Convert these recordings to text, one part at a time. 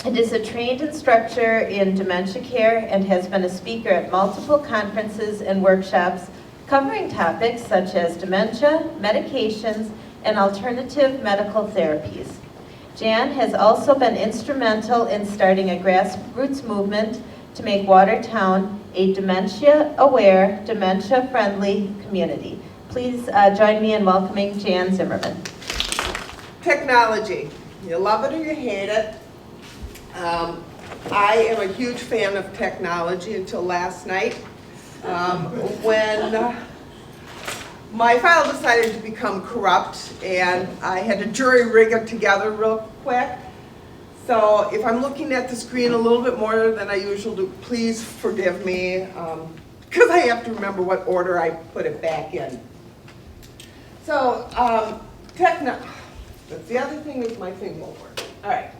It is a trained instructor in dementia care and has been a speaker at multiple conferences and workshops covering topics such as dementia, medications, and alternative medical therapies. Jan has also been instrumental in starting a grassroots movement to make Watertown a dementia-aware, dementia-friendly community. Please join me in welcoming Jan Zimmerman. Technology. You love it or you hate it. I am a huge fan of technology until last night when my file decided to become corrupt and I had to jury rig it together real quick. So if I'm looking at the screen a little bit more than I usually do, please forgive me because I have to remember what order I put it back in. So the other thing is my thing won't work. All right.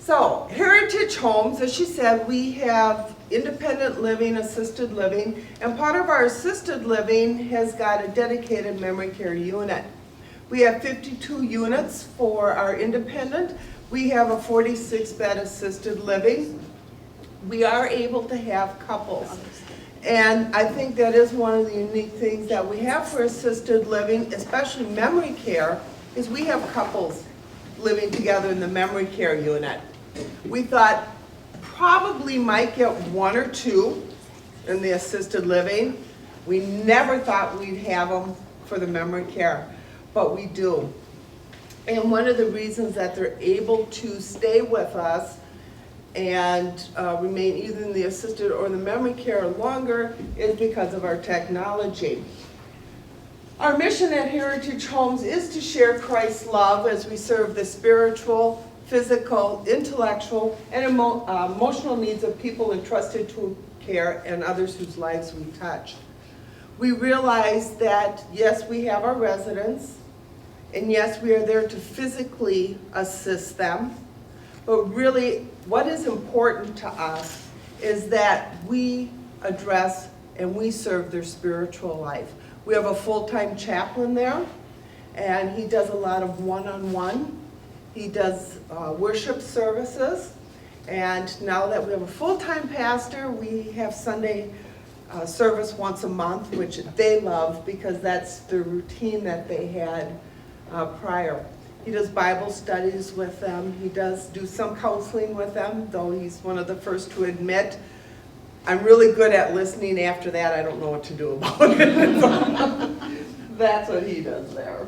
So, Heritage Homes, as she said, we have independent living, assisted living, and part of our assisted living has got a dedicated memory care unit. We have 52 units for our independent. We have a 46-bed assisted living. We are able to have couples. And I think that is one of the unique things that we have for assisted living, especially memory care, is we have couples living together in the memory care unit. We thought probably might get one or two in the assisted living. We never thought we'd have them for the memory care, but we do. And one of the reasons that they're able to stay with us and remain either in the assisted or the memory care longer is because of our technology. Our mission at Heritage Homes is to share Christ's love as we serve the spiritual, physical, intellectual, and emotional needs of people entrusted to care and others whose lives we touch. We realize that, yes, we have our residents, and yes, we are there to physically assist them, but really what is important to us is that we address and we serve their spiritual life. We have a full-time chaplain there, and he does a lot of one-on-one. He does worship services, and now that we have a full-time pastor, we have Sunday service once a month, which they love because that's the routine that they had prior. He does Bible studies with them. He does do some counseling with them, though he's one of the first to admit, I'm really good at listening. After that, I don't know what to do about it. So that's what he does there.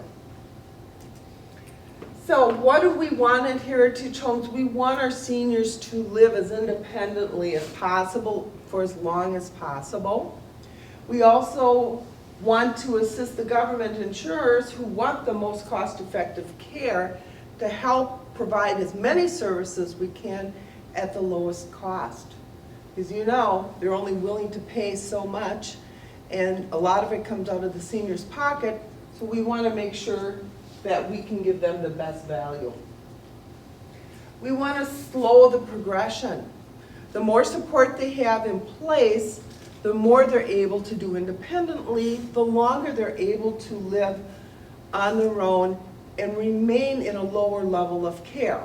So what do we want at Heritage Homes? We want our seniors to live as independently as possible for as long as possible. We also want to assist the government insurers who want the most cost-effective care to help provide as many services we can at the lowest cost. Because you know, they're only willing to pay so much, and a lot of it comes out of the senior's pocket, so we want to make sure that we can give them the best value. We want to slow the progression. The more support they have in place, the more they're able to do independently, the longer they're able to live on their own and remain in a lower level of care.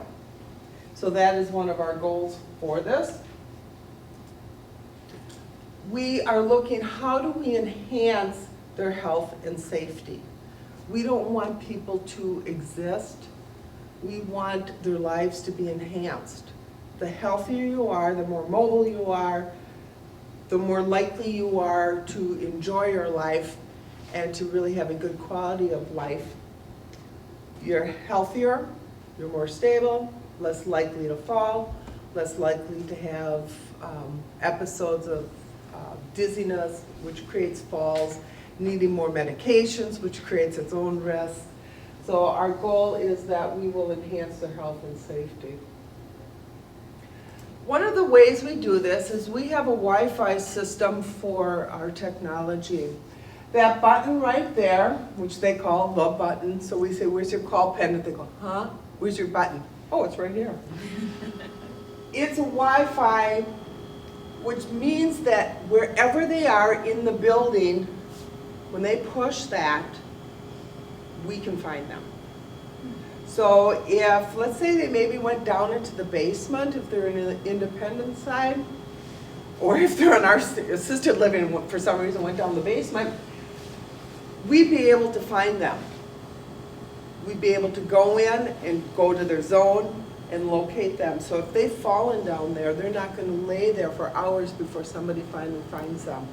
So that is one of our goals for this. We are looking, how do we enhance their health and safety? We don't want people to exist. We want their lives to be enhanced. The healthier you are, the more mobile you are, the more likely you are to enjoy your life and to really have a good quality of life. You're healthier, you're more stable, less likely to fall, less likely to have episodes of dizziness, which creates falls, needing more medications, which creates its own risk. So our goal is that we will enhance their health and safety. One of the ways we do this is we have a Wi-Fi system for our technology. That button right there, which they call the button, so we say, where's your call pen? And they go, huh? Where's your button? Oh, it's right here. It's a Wi-Fi, which means that wherever they are in the building, when they push that, we can find them. So if, let's say they maybe went down into the basement, if they're in the independent side, or if they're in our assisted living and for some reason went down the basement, we'd be able to find them. We'd be able to go in and go to their zone and locate them. So if they've fallen down there, they're not going to lay there for hours before somebody finally finds them.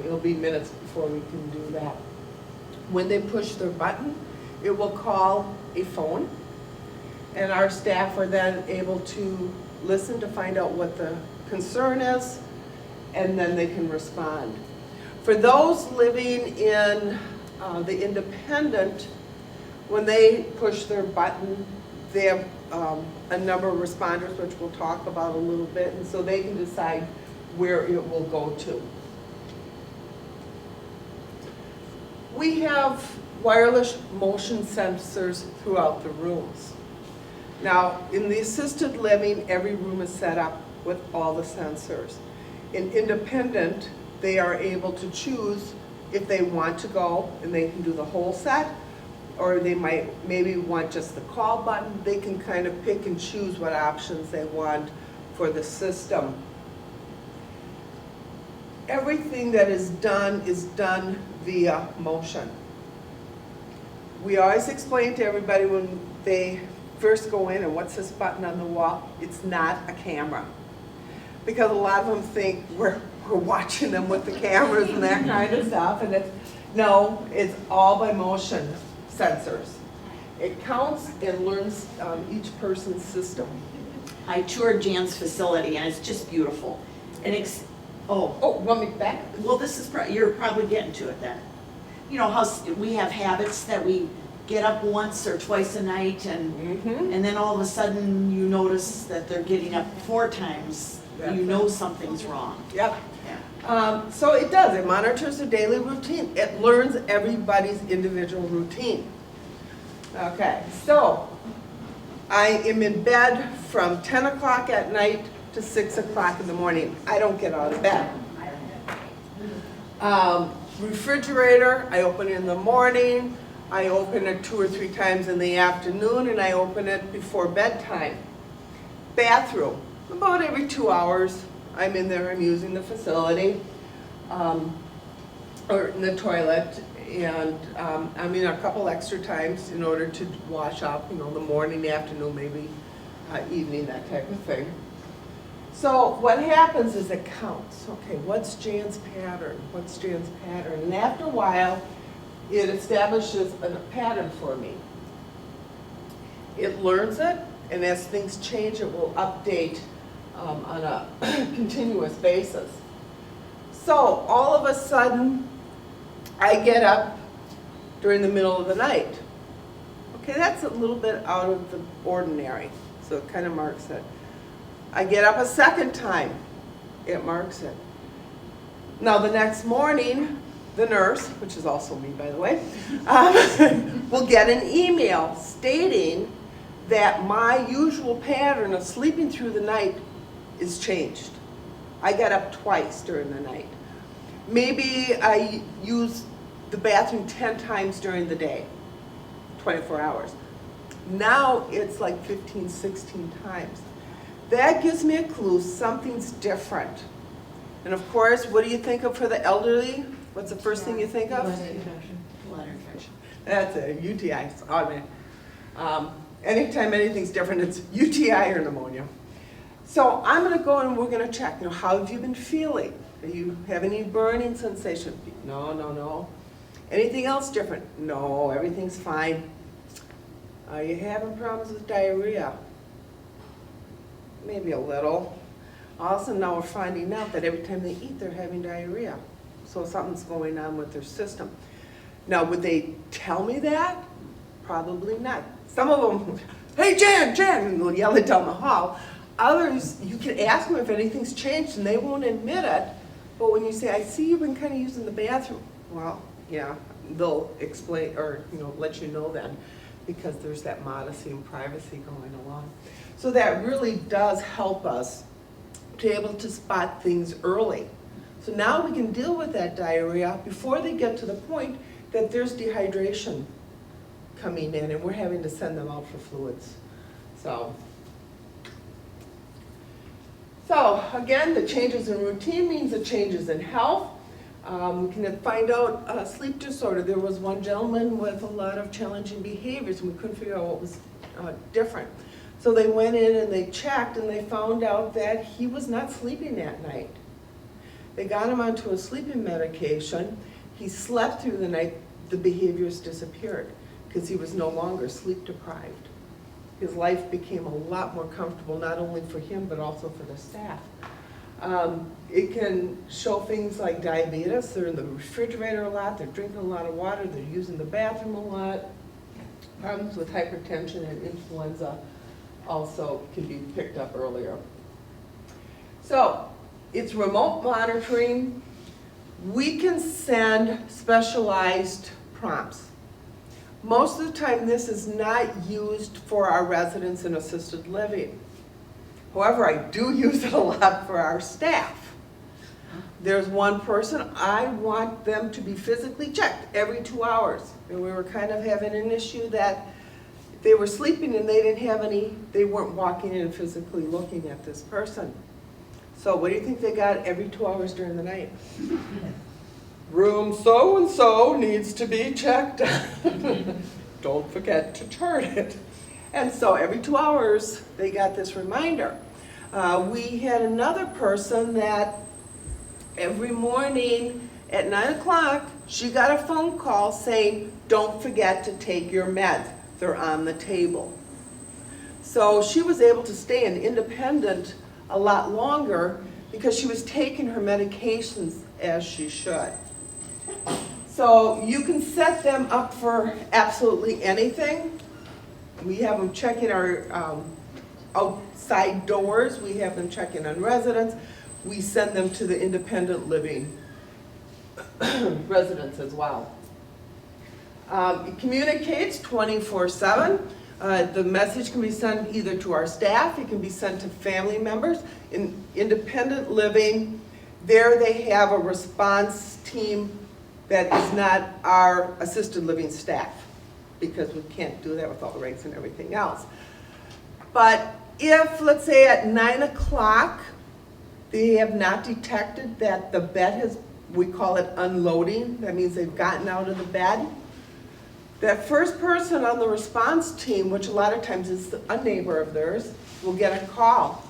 It'll be minutes before we can do that. When they push their button, it will call a phone, and our staff are then able to listen to find out what the concern is, and then they can respond. For those living in the independent, when they push their button, they have a number of responders, which we'll talk about a little bit, and so they can decide where it will go to. We have wireless motion sensors throughout the rooms. Now, in the assisted living, every room is set up with all the sensors. In independent, they are able to choose if they want to go, and they can do the whole set, or they might maybe want just the call button. They can kind of pick and choose what options they want for the system. Everything that is done via motion. We always explain to everybody when they first go in, and what's this button on the wall? It's not a camera. Because a lot of them think we're watching them with the cameras and that kind of stuff, and no, it's all by motion sensors. It counts and learns each person's system. I toured Jan's facility and it's just beautiful. And Want me back? well, this is you're probably getting to it then. You know how we have habits that we get up once or twice a night, and then all of a sudden you notice that they're getting up 4 times. You know something's wrong. Yep. Yeah. So it does. It monitors their daily routine. It learns everybody's individual routine. Okay, so I am in bed from 10 o'clock at night to 6 o'clock in the morning. I don't get out of bed. Refrigerator, I open in the morning. I open it 2 or 3 times in the afternoon, and I open it before bedtime. Bathroom, about every 2 hours. I'm in there, I'm using the facility, or in the toilet, and I'm in a couple extra times in order to wash up, the morning, afternoon, maybe evening, that type of thing. So what happens is it counts. Okay, what's Jan's pattern? What's Jan's pattern? And after a while, it establishes a pattern for me. It learns it, and as things change, it will update on a continuous basis. So all of a sudden, I get up during the middle of the night. Okay, that's a little bit out of the ordinary, so it kind of marks it. I get up a second time, it marks it. Now the next morning, the nurse, which is also me by the way, will get an email stating that my usual pattern of sleeping through the night is changed. I got up twice during the night. Maybe I use the bathroom 10 times during the day, 24 hours. Now it's like 15, 16 times. That gives me a clue something's different. And of course, what do you think of for the elderly? What's the first thing you think of? Bladder infection. That's it, UTI. Anytime anything's different, it's UTI or pneumonia. So I'm going to go and we're going to check. How have you been feeling? Do you have any burning sensation? No. Anything else different? No, everything's fine. Are you having problems with diarrhea? Maybe a little. All of a sudden now we're finding out that every time they eat, they're having diarrhea. So something's going on with their system. Now, would they tell me that? Probably not. Some of them, hey, Jan, and they'll yell it down the hall. Others, you can ask them if anything's changed and they won't admit it. But when you say, I see you've been kind of using the bathroom, well, yeah, they'll explain or let you know then, because there's that modesty and privacy going along. So that really does help us to be able to spot things early. So now we can deal with that diarrhea before they get to the point that there's dehydration. coming in, and we're having to send them out for fluids. So again, the changes in routine means the changes in health. We can find out sleep disorder. There was one gentleman with a lot of challenging behaviors, and we couldn't figure out what was different. So they went in and they checked, and they found out that he was not sleeping that night. They got him onto a sleeping medication. He slept through the night. The behaviors disappeared because he was no longer sleep deprived. His life became a lot more comfortable, not only for him, but also for the staff. It can show things like diabetes. They're in the refrigerator a lot, they're drinking a lot of water, they're using the bathroom a lot. Problems with hypertension and influenza also can be picked up earlier. So, it's remote monitoring. We can send specialized prompts. Most of the time, this is not used for our residents in assisted living. However, I do use it a lot for our staff. There's one person, I want them to be physically checked every 2 hours. And we were kind of having an issue that they were sleeping and they weren't walking in and physically looking at this person. So what do you think they got every 2 hours during the night? Room so-and-so needs to be checked. Don't forget to turn it. And so every 2 hours, they got this reminder. We had another person that every morning at 9 o'clock, she got a phone call saying, don't forget to take your meds. They're on the table. So she was able to stay independent a lot longer because she was taking her medications as she should. So you can set them up for absolutely anything. We have them checking our outside doors. We have them checking on residents. We send them to the independent living residents as well. It communicates 24/7. The message can be sent either to our staff, it can be sent to family members. In independent living, there they have a response team that is not our assisted living staff, because we can't do that with all the regs and everything else. But if, let's say at 9 o'clock, they have not detected that the bed has, we call it unloading, that means they've gotten out of the bed, that first person on the response team, which a lot of times is a neighbor of theirs, will get a call.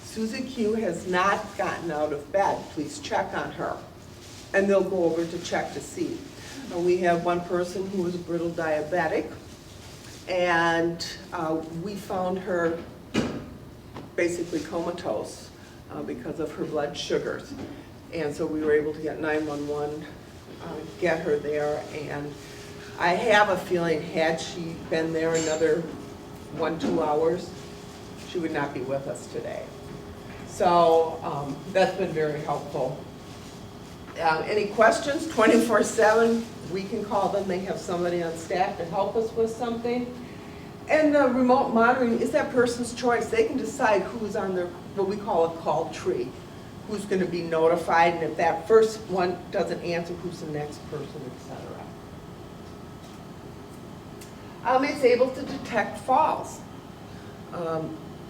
Susie Q has not gotten out of bed, please check on her. And they'll go over to check to see. We have one person who was a brittle diabetic, and we found her basically comatose because of her blood sugars. And so we were able to get 911, get her there, and I have a feeling had she been there another 1-2 hours, she would not be with us today. So that's been very helpful. Any questions? 24/7, we can call them. They have somebody on staff to help us with something. And the remote monitoring is that person's choice. They can decide who's on their, what we call a call tree, who's going to be notified, and if that first one doesn't answer, who's the next person, etc. It's able to detect falls.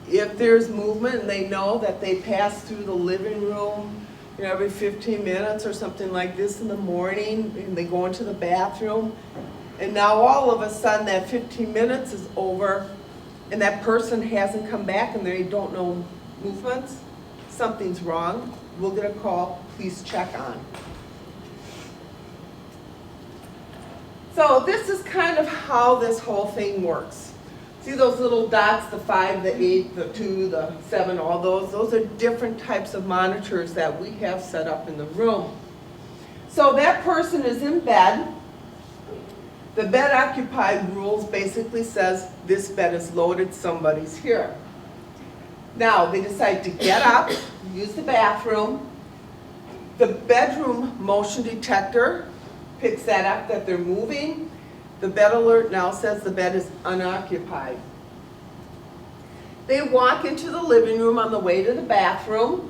If there's movement and they know that they pass through the living room, you know, every 15 minutes or something like this in the morning, and they go into the bathroom, and now all of a sudden that 15 minutes is over and that person hasn't come back and they don't know movements, something's wrong, we'll get a call, please check on. So this is kind of how this whole thing works. See those little dots, the 5, the 8, the 2, the 7, all those are different types of monitors that we have set up in the room. So that person is in bed. The bed occupied rules basically says this bed is loaded, somebody's here. Now they decide to get up, use the bathroom. The bedroom motion detector picks that up that they're moving. The bed alert now says the bed is unoccupied. They walk into the living room on the way to the bathroom,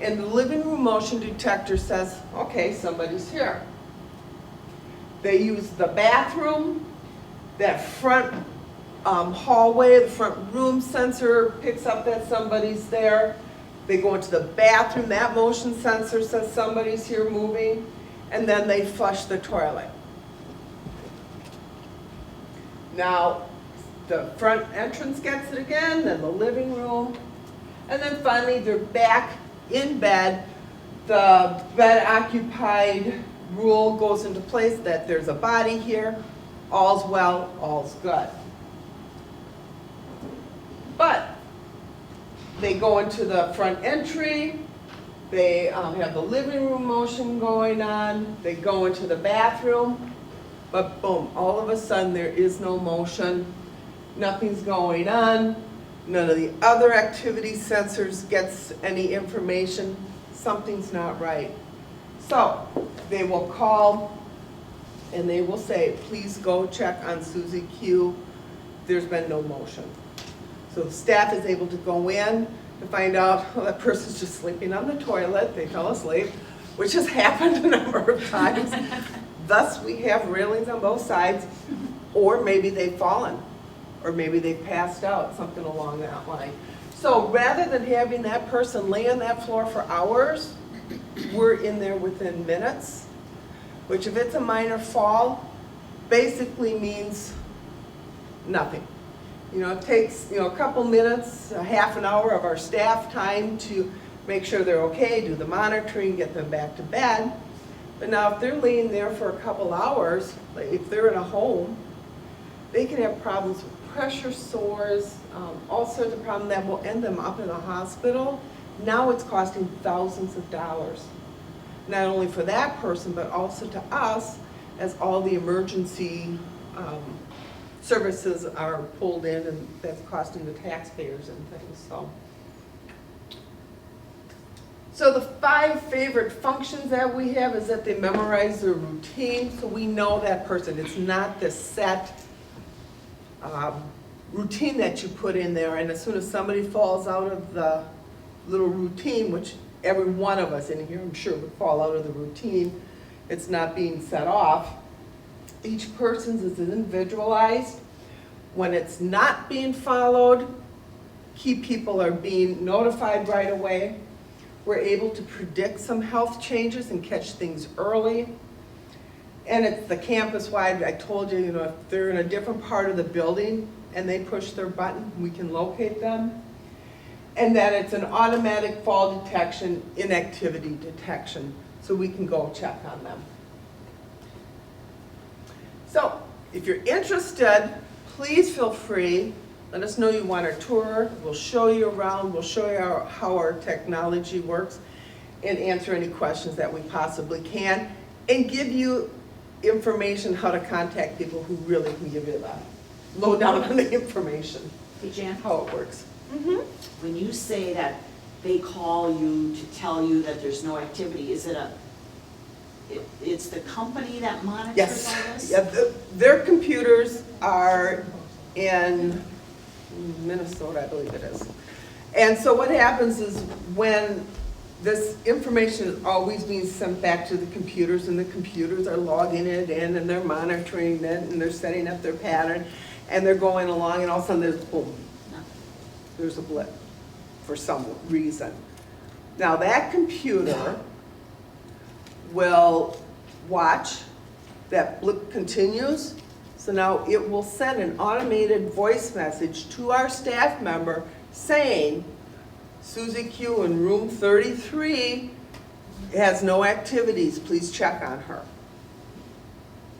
and the living room motion detector says, okay, somebody's here. They use the bathroom, that front hallway, the front room sensor picks up that somebody's there. They go into the bathroom, that motion sensor says somebody's here moving, and then they flush the toilet. Now, the front entrance gets it again, then the living room, and then finally they're back in bed. The bed occupied rule goes into place that there's a body here, all's well, all's good. But they go into the front entry, they have the living room motion going on, they go into the bathroom, but boom, all of a sudden there is no motion, nothing's going on, none of the other activity sensors gets any information, something's not right. So they will call and they will say, please go check on Susie Q, there's been no motion. So the staff is able to go in to find out, well, that person's just sleeping on the toilet, they fell asleep, which has happened a number of times. Thus, we have railings on both sides, or maybe they've fallen, or maybe they've passed out, something along that line. So rather than having that person lay on that floor for hours, we're in there within minutes, which if it's a minor fall, basically means nothing. You know, it takes, a couple minutes, a half an hour of our staff time to make sure they're okay, do the monitoring, get them back to bed. But now if they're laying there for a couple hours, like if they're in a home, they can have problems with pressure sores, all sorts of problems that will end them up in a hospital. Now it's costing thousands of dollars, not only for that person, but also to us as all the emergency services are pulled in, and that's costing the taxpayers and things. So the 5 favorite functions that we have is that they memorize their routine, so we know that person. It's not the set routine that you put in there, and as soon as somebody falls out of the little routine, which every one of us in here, I'm sure, would fall out of the routine, it's not being set off. Each person's is individualized. When it's not being followed, key people are being notified right away. We're able to predict some health changes and catch things early. And it's the campus-wide. I told you, if they're in a different part of the building and they push their button, we can locate them. And that it's an automatic fall detection, inactivity detection, so we can go check on them. So, if you're interested, please feel free. Let us know you want a tour. We'll show you around. We'll show you how our technology works and answer any questions that we possibly can and give you information how to contact people who really can give you the lowdown on the information, Hey Jan, how it works. when you say that they call you to tell you that there's no activity, is it it's the company that monitors Yes. all this? Yeah, their computers are in Minnesota, I believe it is. And so what happens is when this information is always being sent back to the computers, and the computers are logging it in and they're monitoring it and they're setting up their pattern and they're going along, and all of a sudden there's boom, there's a blip for some reason. Now that computer will watch, that blip continues, so now it will send an automated voice message to our staff member saying, Susie Q in room 33 has no activities, please check on her.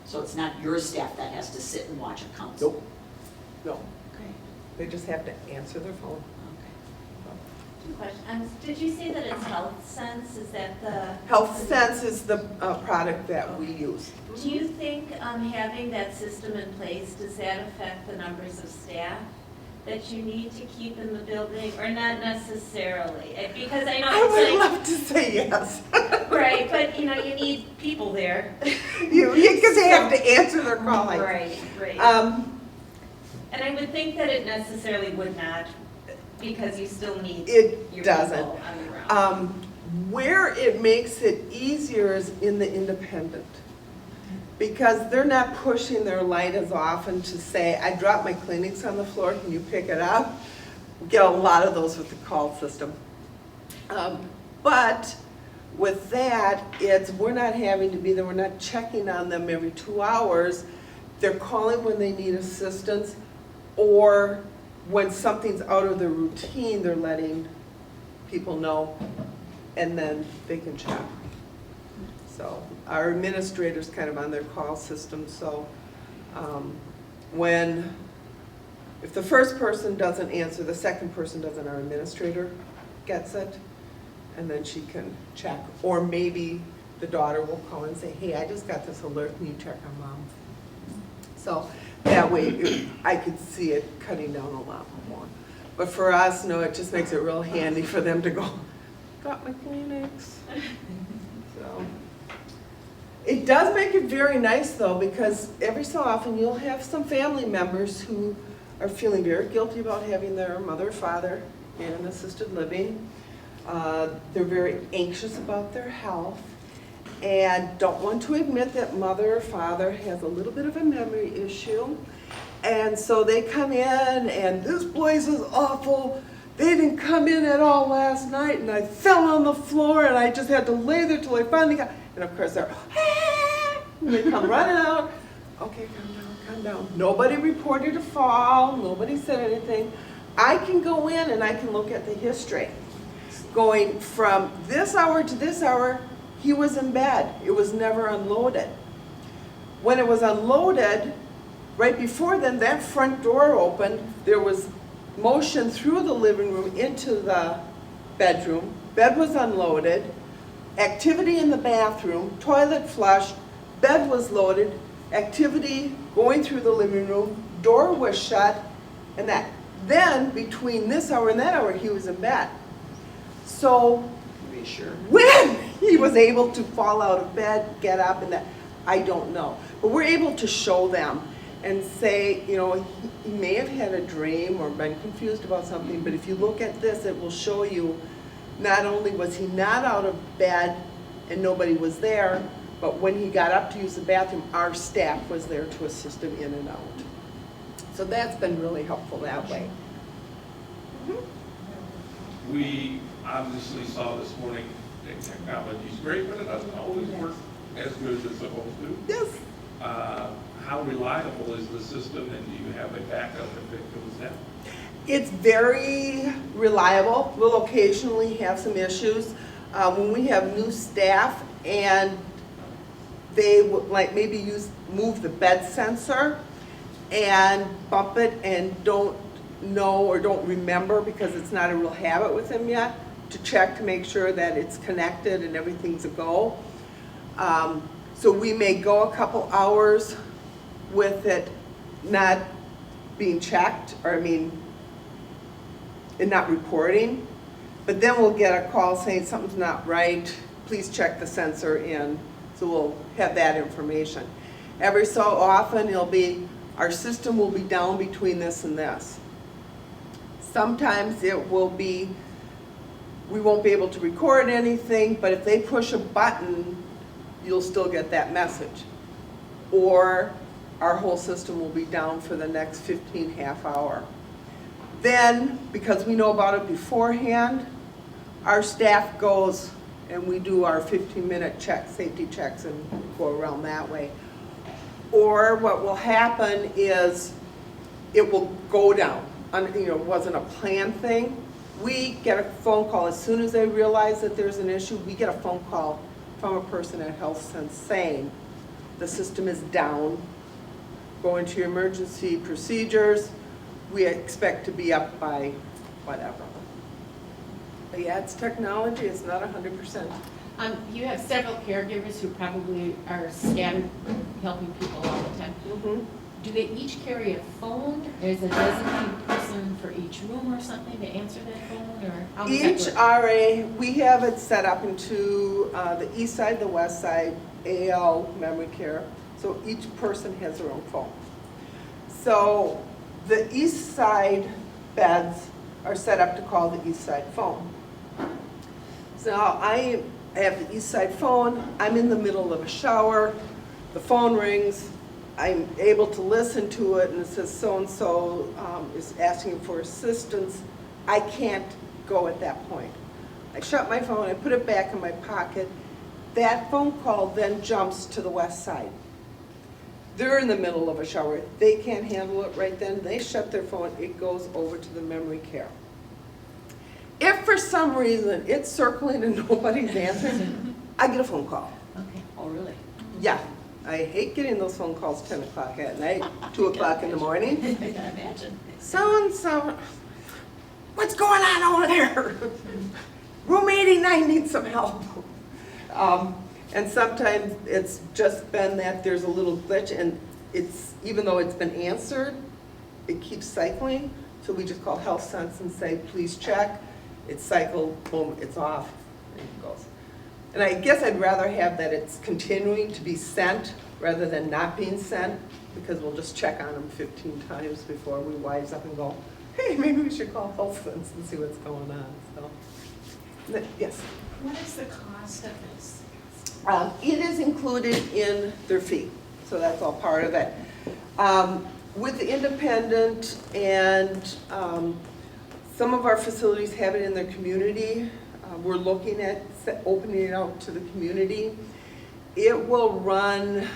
So it's not your staff that has to sit and watch accounts? Nope, no, Okay, they just have to answer their phone. okay. Question. Did you say that it's Health Sense? Is that the? Health Sense is the product that we use. Do you think having that system in place, does that affect the numbers of staff that you need to keep in the building, or not necessarily? Because I know I would it's love to say yes. like, right, but you need people there. Because they have to answer their call. Right, right. And I would think that it necessarily would not, because you still need It your doesn't. people on the ground. Where it makes it easier is in the independent. because they're not pushing their light as often to say, I dropped my Kleenex on the floor, can you pick it up? We get a lot of those with the call system. But with that, we're not having to be there, we're not checking on them every 2 hours. They're calling when they need assistance, or when something's out of their routine, they're letting people know, and then they can check. So our administrator's kind of on their call system, so if the first person doesn't answer, the second person doesn't, our administrator gets it, and then she can check. Or maybe the daughter will call and say, hey, I just got this alert, can you check on mom? So that way I could see it cutting down a lot more. But for us, no, it just makes it real handy for them to go, got my Kleenex. So it does make it very nice though, because every so often you'll have some family members who are feeling very guilty about having their mother or father in an assisted living. They're very anxious about their health and don't want to admit that mother or father has a little bit of a memory issue. And so they come in and this place is awful. They didn't come in at all last night and I fell on the floor and I just had to lay there till I finally got, and of course they're, and they come running out. Okay, calm down. Nobody reported a fall, nobody said anything. I can go in and I can look at the history. Going from this hour to this hour, he was in bed. It was never unloaded. When it was unloaded, right before then, that front door opened. There was motion through the living room into the bedroom. Bed was unloaded. Activity in the bathroom, toilet flushed, bed was loaded, activity going through the living room, door was shut, and that. Then, between this hour and that hour, he was in bed. So, when he was able to fall out of bed, get up, and that, I don't know. But we're able to show them and say, you know, he may have had a dream or been confused about something, but if you look at this, it will show you not only was he not out of bed and nobody was there, but when he got up to use the bathroom, our staff was there to assist him in and out. So that's been really helpful that way. We obviously saw this morning that technology is great, but it doesn't always work as good as it's supposed to. Yes. How reliable is the system, and do you have a backup if it goes down? It's very reliable. We'll occasionally have some issues. When we have new staff and they would like maybe move the bed sensor and bump it and don't know or don't remember because it's not a real habit with them yet, to check to make sure that it's connected and everything's a go. So we may go a couple hours with it not being checked, or and not reporting, but then we'll get a call saying something's not right, please check the sensor in, so we'll have that information. Every so often it'll be, our system will be down between this and this. Sometimes it will be, we won't be able to record anything, but if they push a button, you'll still get that message. Or our whole system will be down for the next 15 half hour. Then, because we know about it beforehand, our staff goes and we do our 15-minute check, safety checks, and go around that way. Or what will happen is it will go down. It wasn't a planned thing. We get a phone call as soon as they realize that there's an issue. We get a phone call from a person at HealthSense saying the system is down. Go into your emergency procedures. We expect to be up by whatever. But yeah, it's technology. It's not 100%. You have several caregivers who probably are scattered, helping people all the time. Mm-hmm. Do they each carry a phone? Is a designated person for each room or something to answer that phone, or how does Each that work? RA, we have it set up into the east side, the west side, AL, memory care. So each person has their own phone. So the east side beds are set up to call the east side phone. So I have the east side phone. I'm in the middle of a shower. the phone rings, I'm able to listen to it, and it says so-and-so is asking for assistance. I can't go at that point. I shut my phone, I put it back in my pocket. That phone call then jumps to the west side. They're in the middle of a shower. They can't handle it right then. They shut their phone. It goes over to the memory care. If for some reason it's circling and nobody's answering, I get a phone call. Okay, oh, really? Yeah, I hate getting those phone calls 10 o'clock at night, 2 o'clock in the morning. I can imagine. So-and-so, what's going on over there? Room 89 needs some help. And sometimes it's just been that there's a little glitch, and it's, even though it's been answered, it keeps cycling. So we just call Health Sense and say, please check. It's cycled, boom, it's off, and it goes. And I guess I'd rather have that it's continuing to be sent rather than not being sent, because we'll just check on them 15 times before we wise up and go, hey, maybe we should call Health Sense and see what's going on. So, yes. What is the cost of this? It is included in their fee, so that's all part of it. With the independent and some of our facilities have it in their community. We're looking at opening it out to the community. It will run,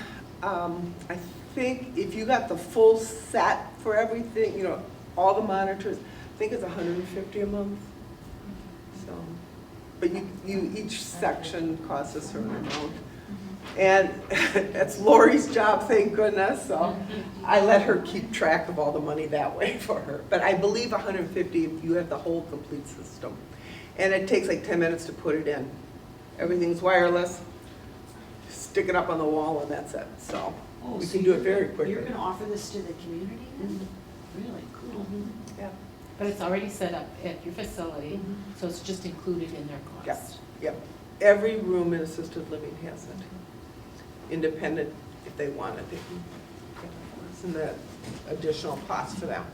I think if you got the full set for everything, you know, all the monitors, I think it's $150 a month. So, but each section costs a certain amount. And it's Lori's job, thank goodness, so I let her keep track of all the money that way for her. But I believe $150 if you have the whole complete system. And it takes like 10 minutes to put it in. Everything's wireless, stick it up on the wall and that's it. So we can do it very quickly. You're gonna offer this to the community then? Really cool. Yeah. But it's already set up at your facility, so it's just included in their cost. Yep. Every room in assisted living has it. Independent, if they want it, they can get it for us, and that additional cost for them.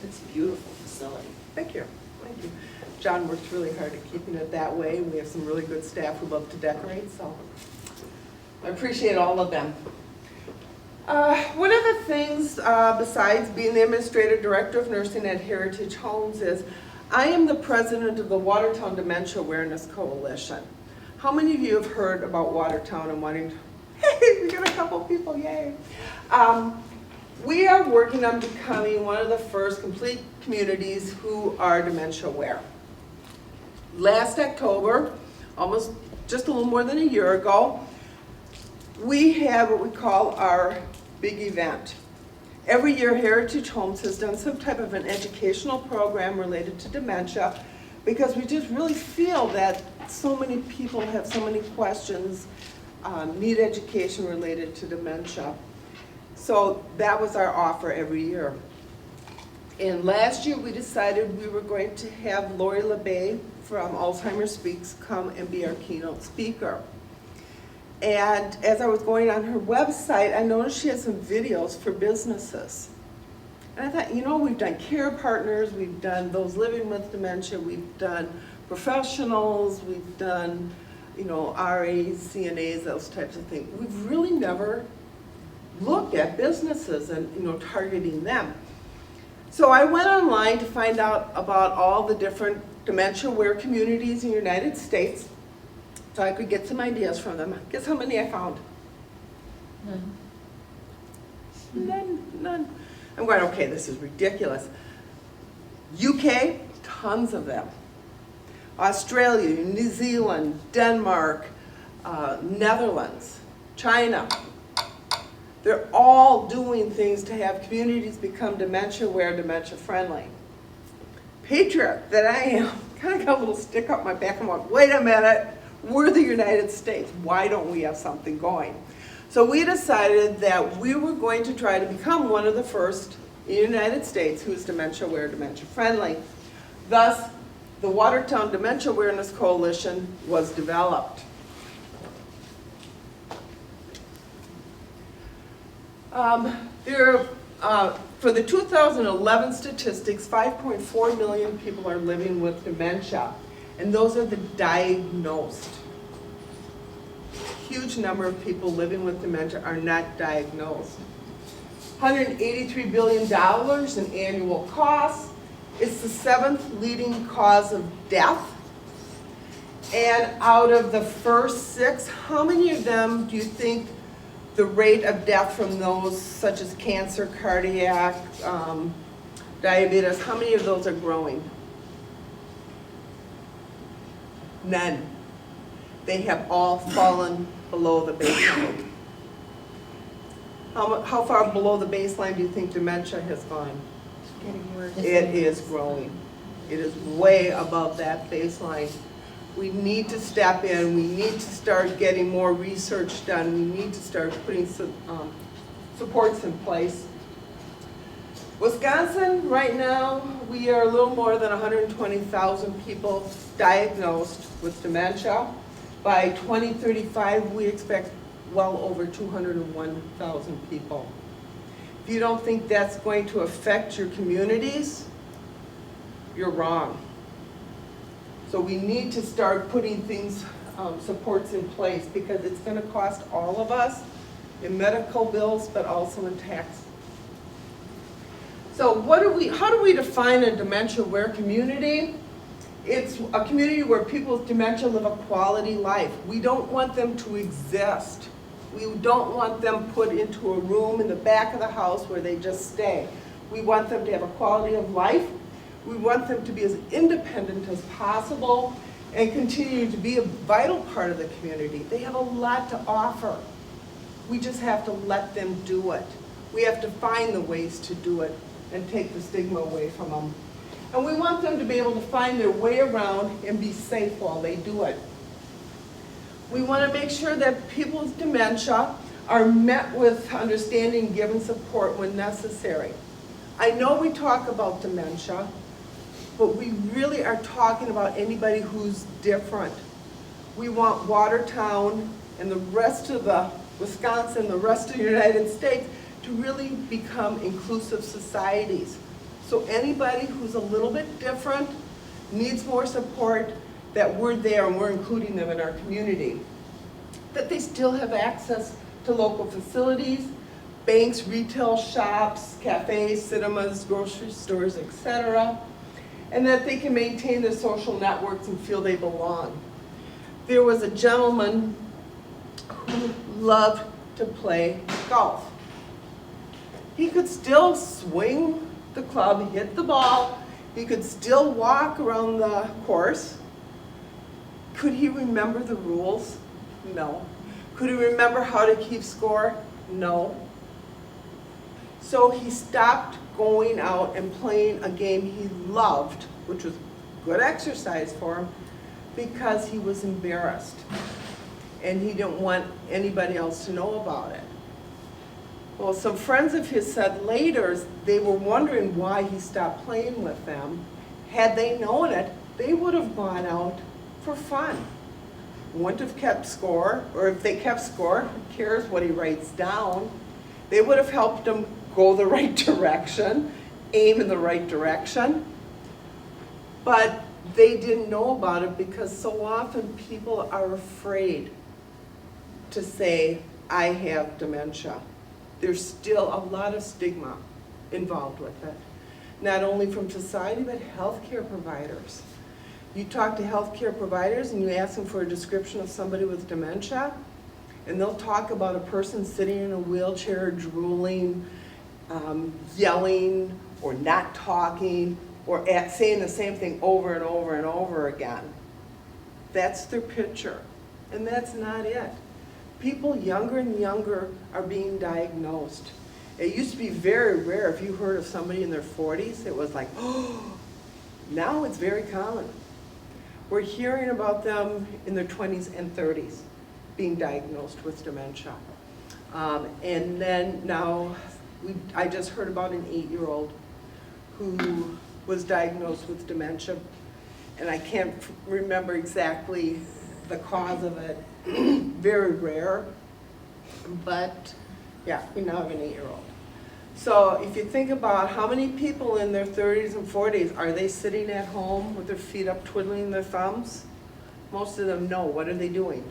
It's a beautiful facility. Thank you. Thank you. John works really hard at keeping it that way. We have some really good staff who love to decorate, so I appreciate all of them. One of the things, besides being the Administrative Director of Nursing at Heritage Homes, is I am the president of the Watertown Dementia Awareness Coalition. How many of you have heard about Watertown and wanting to, hey, we got a couple people, yay. We are working on becoming one of the first complete communities who are dementia aware. Last October, almost just a little more than a year ago, we have what we call our big event. Every year, Heritage Homes has done some type of an educational program related to dementia, because we just really feel that so many people have so many questions, need education related to dementia. So that was our offer every year. And last year we decided we were going to have Lori LeBay from Alzheimer's Speaks come and be our keynote speaker. And as I was going on her website, I noticed she had some videos for businesses. And I thought, you know, we've done care partners, we've done those living with dementia, we've done professionals, we've done, you know, RAs, CNAs, those types of things. We've really never looked at businesses and, you know, targeting them. So I went online to find out about all the different dementia-aware communities in the United States so I could get some ideas from them. Guess how many I found? None. I'm going, okay, this is ridiculous. UK, tons of them. Australia, New Zealand, Denmark, Netherlands, China. They're all doing things to have communities become dementia-aware, dementia-friendly. Patriot that I am, kind of got a little stick up my back and went, wait a minute, we're the United States. Why don't we have something going? So we decided that we were going to try to become one of the first in the United States who's dementia-aware, dementia-friendly. Thus, the Watertown Dementia Awareness Coalition was developed. For the 2011 statistics, 5.4 million people are living with dementia, and those are the diagnosed. huge number of people living with dementia are not diagnosed. $183 billion in annual costs. It's the 7th leading cause of death. And out of the first 6, how many of them do you think the rate of death from those such as cancer, cardiac, diabetes, how many of those are growing? None. They have all fallen below the baseline. How far below the baseline do you think dementia has gone? Getting worse. It is growing. It is way above that baseline. We need to step in. We need to start getting more research done. We need to start putting some supports in place. Wisconsin, right now, we are a little more than 120,000 people diagnosed with dementia. By 2035, we expect well over 201,000 people. If you don't think that's going to affect your communities, you're wrong. So we need to start putting things, supports in place, because it's going to cost all of us in medical bills, but also in tax. So how do we define a dementia-aware community? It's a community where people with dementia live a quality life. We don't want them to exist. We don't want them put into a room in the back of the house where they just stay. We want them to have a quality of life. We want them to be as independent as possible and continue to be a vital part of the community. They have a lot to offer. We just have to let them do it. We have to find the ways to do it and take the stigma away from them. And we want them to be able to find their way around and be safe while they do it. We want to make sure that people with dementia are met with understanding, given support when necessary. I know we talk about dementia, but we really are talking about anybody who's different. We want Watertown and the rest of the Wisconsin, the rest of the United States to really become inclusive societies. So anybody who's a little bit different, needs more support, that we're there and we're including them in our community. That they still have access to local facilities, banks, retail shops, cafes, cinemas, grocery stores, etc. And that they can maintain their social networks and feel they belong. There was a gentleman who loved to play golf. He could still swing the club, hit the ball, he could still walk around the course. Could he remember the rules? No. Could he remember how to keep score? No. So he stopped going out and playing a game he loved, which was good exercise for him, because he was embarrassed and he didn't want anybody else to know about it. Well, some friends of his said later they were wondering why he stopped playing with them. Had they known it, they would have gone out for fun. Wouldn't have kept score, or if they kept score, who cares what he writes down? They would have helped him go the right direction, aim in the right direction. But they didn't know about it because so often people are afraid to say, I have dementia. There's still a lot of stigma involved with it. Not only from society, but healthcare providers. You talk to healthcare providers and you ask them for a description of somebody with dementia, and they'll talk about a person sitting in a wheelchair, drooling, yelling, or not talking, or saying the same thing over and over and over again. That's their picture, and that's not it. People younger and younger are being diagnosed. It used to be very rare if you heard of somebody in their 40s, it was like, oh, now it's very common. We're hearing about them in their 20s and 30s being diagnosed with dementia. And then now, I just heard about an 8-year-old who was diagnosed with dementia, and I can't remember exactly the cause of it. Very rare, but yeah, we now have an 8-year-old. So if you think about how many people in their 30s and 40s, are they sitting at home with their feet up twiddling their thumbs? Most of them no. What are they doing?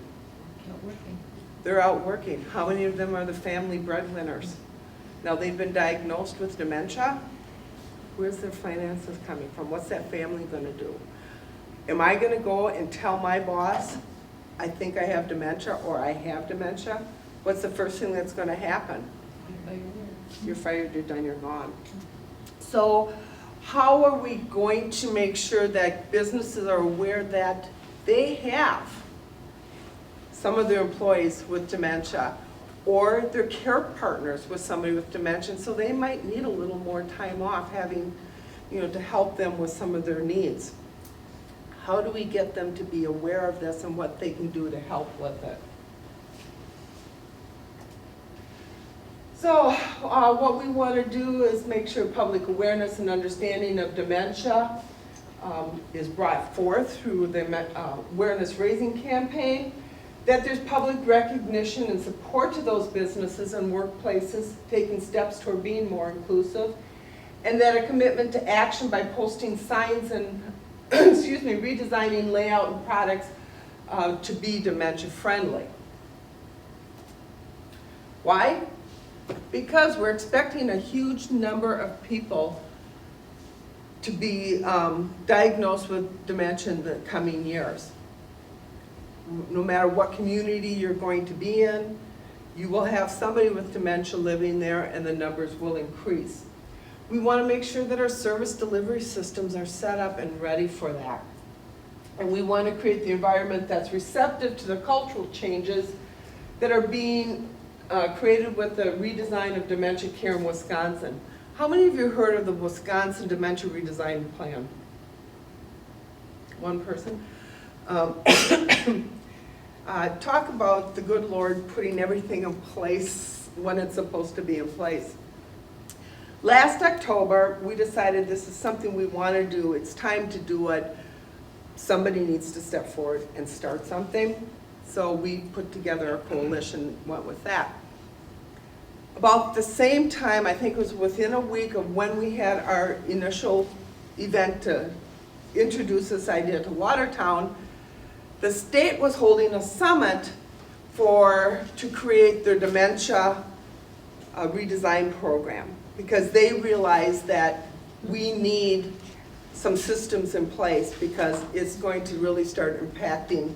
Not working. They're out working. How many of them are the family breadwinners? Now, they've been diagnosed with dementia. Where's their finances coming from? What's that family gonna do? Am I gonna go and tell my boss, I think I have dementia or I have dementia? What's the first thing that's gonna happen? You're fired, you're done, you're gone. So how are we going to make sure that businesses are aware that they have some of their employees with dementia or their care partners with somebody with dementia, so they might need a little more time off having, to help them with some of their needs? How do we get them to be aware of this and what they can do to help with it? So what we want to do is make sure public awareness and understanding of dementia is brought forth through the awareness raising campaign, that there's public recognition and support to those businesses and workplaces taking steps toward being more inclusive, and that a commitment to action by posting signs and redesigning layout and products to be dementia friendly. Why? Because we're expecting a huge number of people to be diagnosed with dementia in the coming years. No matter what community you're going to be in, you will have somebody with dementia living there, and the numbers will increase. We want to make sure that our service delivery systems are set up and ready for that. And we want to create the environment that's receptive to the cultural changes that are being created with the redesign of dementia care in Wisconsin. How many of you heard of the Wisconsin Dementia Redesign Plan? One person? Talk about the good Lord putting everything in place when it's supposed to be in place. Last October, we decided this is something we want to do. It's time to do it. Somebody needs to step forward and start something. So we put together a coalition and went with that. About the same time, I think it was within a week of when we had our initial event to introduce this idea to Watertown, the state was holding a summit to create their dementia redesign program, because they realized that we need some systems in place because it's going to really start impacting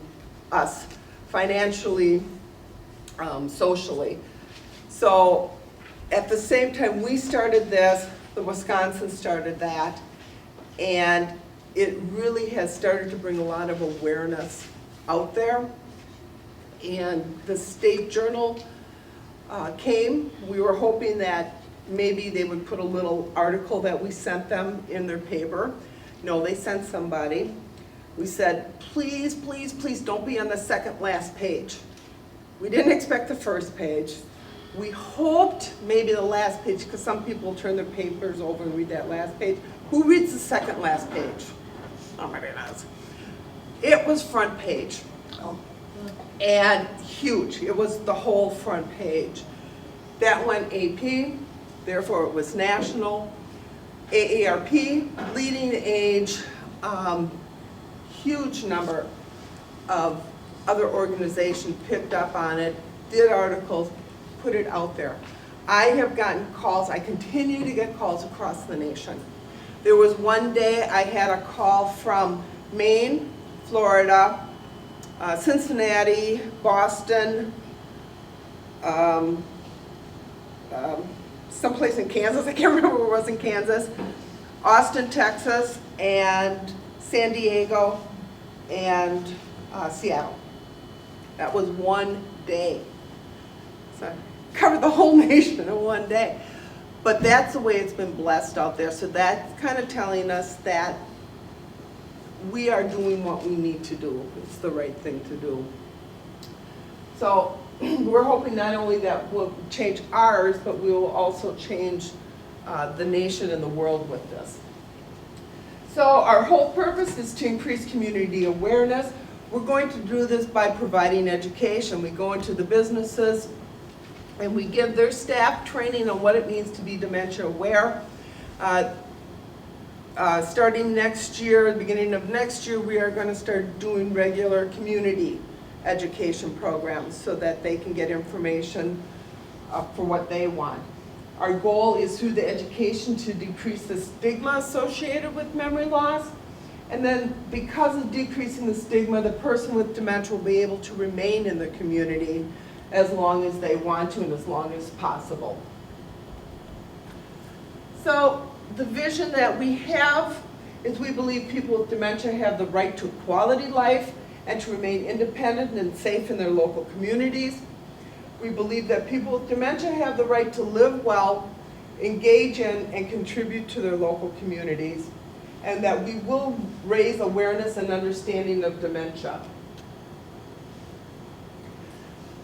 us financially, socially. So at the same time we started this, the Wisconsin started that, and it really has started to bring a lot of awareness out there. And the state journal came. We were hoping that maybe they would put a little article that we sent them in their paper. No, they sent somebody. We said, please, please, please don't be on the second last page. We didn't expect the first page. We hoped maybe the last page, because some people turn their papers over and read that last page. Who reads the second last page? Oh my goodness. It was front page. And huge. It was the whole front page. That went AP, therefore it was national. AARP, leading age, huge number of other organizations picked up on it, did articles, put it out there. I have gotten calls, I continue to get calls across the nation. There was one day I had a call from Maine, Florida, Cincinnati, Boston, someplace in Kansas, I can't remember where it was in Kansas, Austin, Texas, and San Diego, and Seattle. That was one day. So I covered the whole nation in one day. But that's the way it's been blessed out there. So that's kind of telling us that we are doing what we need to do. It's the right thing to do. So we're hoping not only that we'll change ours, but we will also change the nation and the world with this. So our whole purpose is to increase community awareness. We're going to do this by providing education. We go into the businesses and we give their staff training on what it means to be dementia aware. Starting next year, beginning of next year, we are going to start doing regular community education programs so that they can get information for what they want. Our goal is through the education to decrease the stigma associated with memory loss. And then because of decreasing the stigma, the person with dementia will be able to remain in the community as long as they want to and as long as possible. So the vision that we have is we believe people with dementia have the right to quality life and to remain independent and safe in their local communities. We believe that people with dementia have the right to live well, engage in, and contribute to their local communities, and that we will raise awareness and understanding of dementia.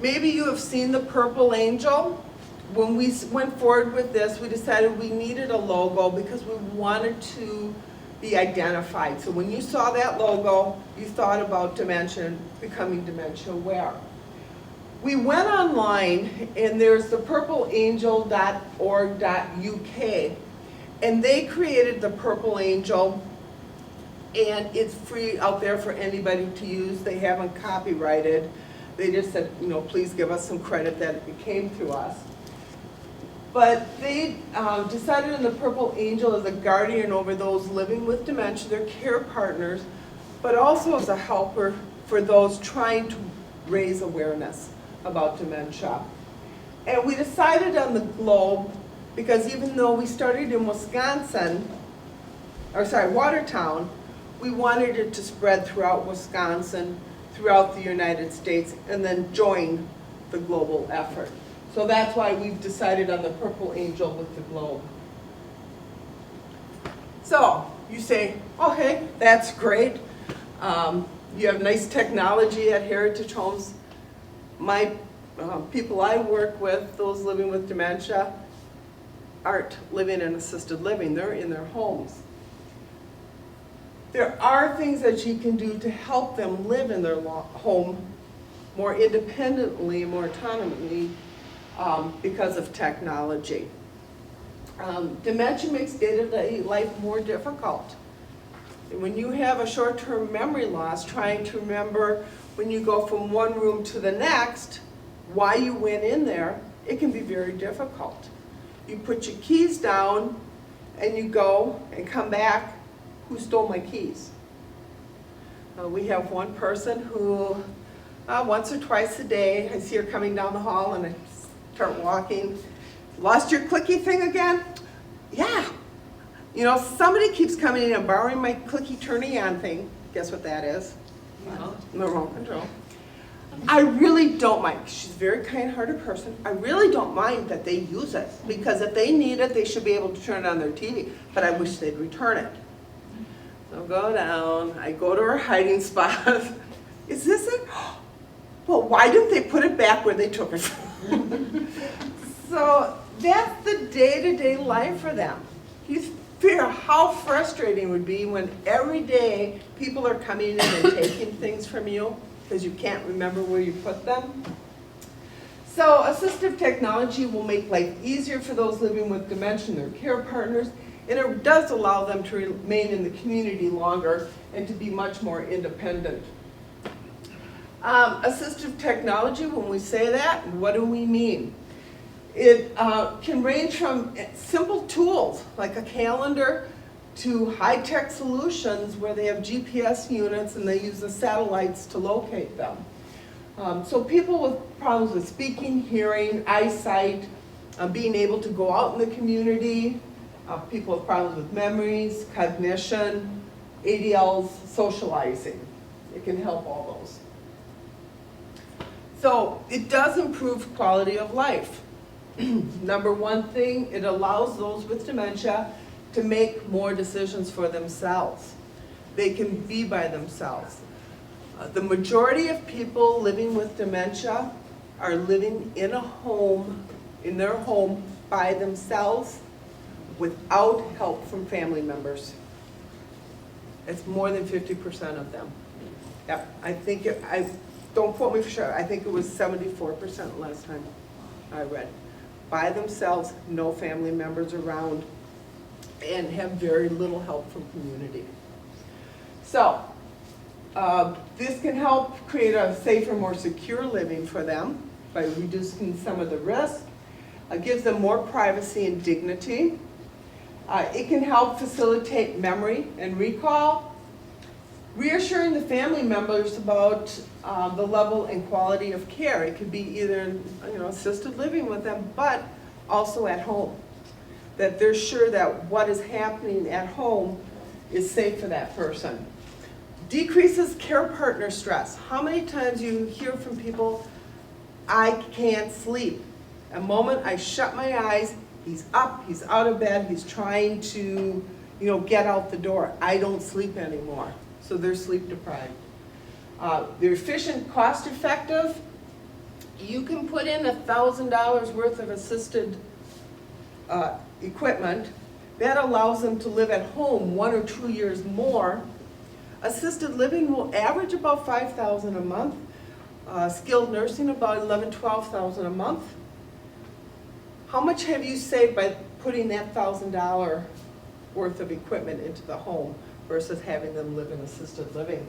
Maybe you have seen the Purple Angel. When we went forward with this, we decided we needed a logo because we wanted to be identified. So when you saw that logo, you thought about dementia and becoming dementia aware. We went online, and there's the purpleangel.org.uk, and they created the Purple Angel, and it's free out there for anybody to use. They haven't copyrighted. They just said, you know, please give us some credit that it came through us. But they decided on the Purple Angel as a guardian over those living with dementia, their care partners, but also as a helper for those trying to raise awareness about dementia. And we decided on the globe because even though we started in Watertown, we wanted it to spread throughout Wisconsin, throughout the United States, and then join the global effort. So that's why we've decided on the Purple Angel with the globe. So you say, okay, that's great. You have nice technology at Heritage Homes. My people I work with, those living with dementia, aren't living in assisted living. They're in their homes. There are things that you can do to help them live in their home more independently, more autonomously, because of technology. Dementia makes day-to-day life more difficult. When you have a short-term memory loss, trying to remember when you go from one room to the next, why you went in there, it can be very difficult. You put your keys down and you go and come back, who stole my keys? We have one person who once or twice a day, I see her coming down the hall and I start walking. Lost your clicky thing again? Yeah. You know, somebody keeps coming in and borrowing my clicky turny on thing. Guess what that is? Remote control. I really don't mind. She's a very kind-hearted person. I really don't mind that they use it, because if they need it, they should be able to turn it on their TV, but I wish they'd return it. So go down, I go to her hiding spot. Is this it? Well, why didn't they put it back where they took it from? So that's the day-to-day life for them. You figure how frustrating it would be when every day people are coming in and taking things from you because you can't remember where you put them. So assistive technology will make life easier for those living with dementia and their care partners, and it does allow them to remain in the community longer and to be much more independent. Assistive technology, when we say that, what do we mean? It can range from simple tools like a calendar to high-tech solutions where they have GPS units and they use the satellites to locate them. So people with problems with speaking, hearing, eyesight, being able to go out in the community, people with problems with memories, cognition, ADLs, socializing. It can help all those. So it does improve quality of life. Number one thing, it allows those with dementia to make more decisions for themselves. They can be by themselves. The majority of people living with dementia are living in a home, in their home by themselves without help from family members. It's more than 50% of them. Yep, I think, don't quote me for sure, I think it was 74% last time I read. By themselves, no family members around, and have very little help from community. So, This can help create a safer, more secure living for them by reducing some of the risk. It gives them more privacy and dignity. It can help facilitate memory and recall, reassuring the family members about the level and quality of care. It could be either assisted living with them, but also at home, that they're sure that what is happening at home is safe for that person. Decreases care partner stress. How many times you hear from people, I can't sleep. The moment I shut my eyes, he's up, he's out of bed, he's trying to get out the door. I don't sleep anymore. So they're sleep deprived. They're efficient, cost effective. You can put in $1,000 worth of assisted equipment. That allows them to live at home 1 or 2 years more. Assisted living will average about $5,000 a month. Skilled nursing about $11,000, $12,000 a month. How much have you saved by putting that $1,000 worth of equipment into the home versus having them live in assisted living?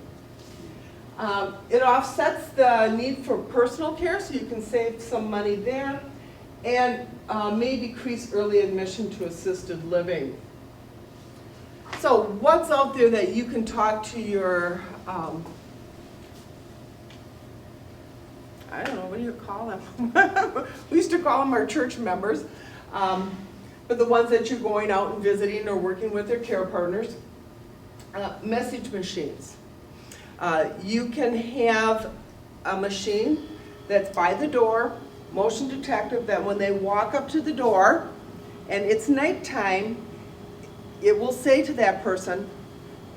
It offsets the need for personal care, so you can save some money there, and may decrease early admission to assisted living. So what's out there that you can talk to your, I don't know, what do you call them? We used to call them our church members, but the ones that you're going out and visiting or working with their care partners. Message machines. You can have a machine that's by the door, motion detective, that when they walk up to the door and it's nighttime, it will say to that person,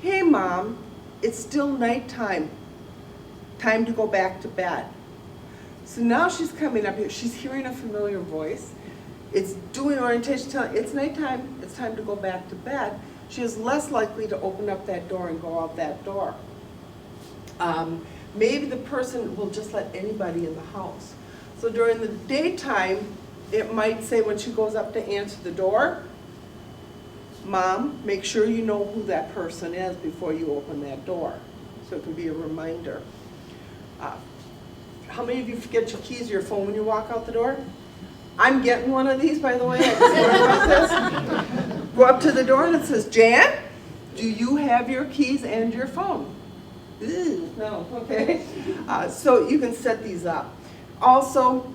hey mom, it's still nighttime, time to go back to bed. So now she's coming up here, she's hearing a familiar voice, it's doing orientation, telling it's nighttime, it's time to go back to bed. She is less likely to open up that door and go out that door. Maybe the person will just let anybody in the house. So during the daytime, it might say when she goes up to answer the door, Mom, make sure you know who that person is before you open that door. So it can be a reminder. How many of you forget your keys or your phone when you walk out the door? I'm getting one of these, by the way. I just learned about this. Go up to the door and it says, Jan, do you have your keys and your phone? Ew, no, okay. So you can set these up. Also,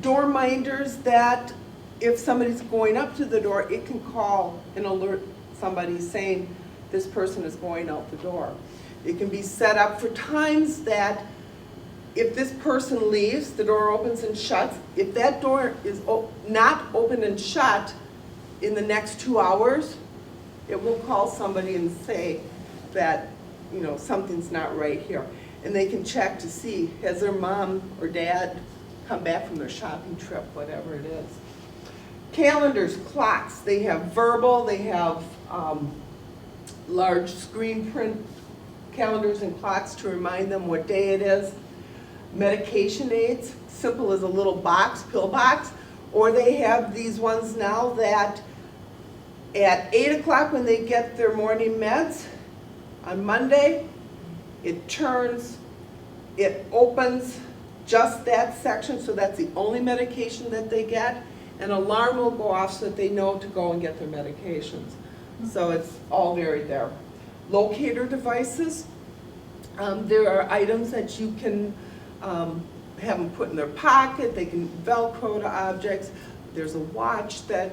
door minders that if somebody's going up to the door, it can call and alert somebody saying this person is going out the door. It can be set up for times that if this person leaves, the door opens and shuts. If that door is not open and shut in the next 2 hours, it will call somebody and say that something's not right here. And they can check to see, has their mom or dad come back from their shopping trip, whatever it is. Calendars, clocks, they have verbal, they have large screen print calendars and clocks to remind them what day it is. Medication aids, simple as a little box, pill box, or they have these ones now that at 8 o'clock when they get their morning meds on Monday, it turns, it opens just that section, so that's the only medication that they get. An alarm will go off so that they know to go and get their medications. So it's all buried there. Locator devices. There are items that you can have them put in their pocket. They can Velcro to objects. There's a watch that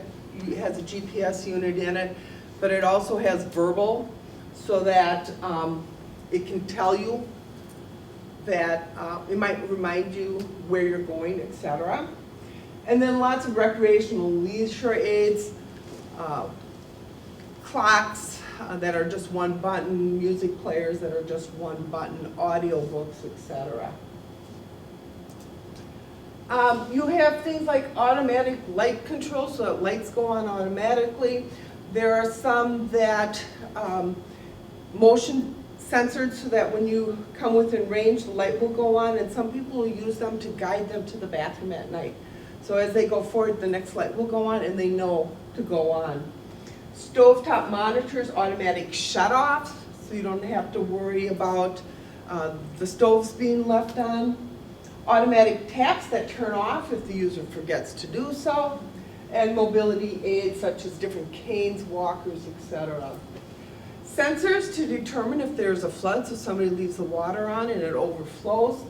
has a GPS unit in it, but it also has verbal so that it can tell you that it might remind you where you're going, etc. And then lots of recreational leisure aids, clocks that are just one button, music players that are just one button, audio books, etc. You have things like automatic light control, so that lights go on automatically. There are some that motion censored so that when you come within range, the light will go on, and some people will use them to guide them to the bathroom at night. So as they go forward, the next light will go on and they know to go on. Stovetop monitors, automatic shut-offs, so you don't have to worry about the stoves being left on. Automatic taps that turn off if the user forgets to do so, and mobility aids such as different canes, walkers, etc. Sensors to determine if there's a flood, so somebody leaves the water on and it overflows.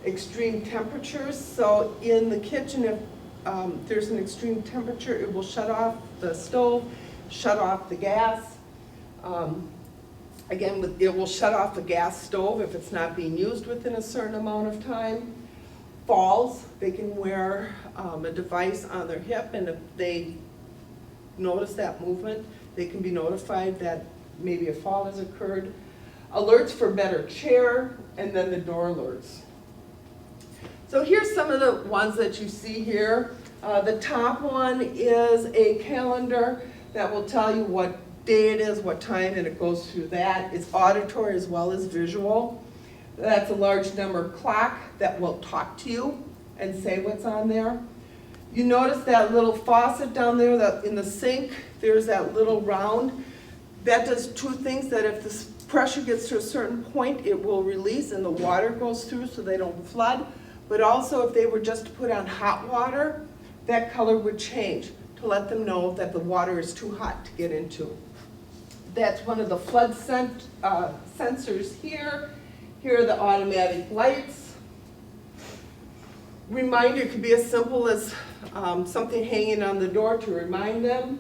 Extreme temperatures, so in the kitchen if there's an extreme temperature, it will shut off the stove, shut off the gas. Again, it will shut off the gas stove if it's not being used within a certain amount of time. Falls, they can wear a device on their hip, and if they notice that movement, they can be notified that maybe a fall has occurred. Alerts for better chair, and then the door alerts. So here's some of the ones that you see here. The top one is a calendar that will tell you what day it is, what time, and it goes through that. It's auditory as well as visual. That's a large number clock that will talk to you and say what's on there. You notice that little faucet down there that in the sink, there's that little round. That does two things, that if the pressure gets to a certain point, it will release and the water goes through so they don't flood. But also if they were just to put on hot water, that color would change to let them know that the water is too hot to get into. That's one of the flood sensors here. Here are the automatic lights. Reminder could be as simple as something hanging on the door to remind them.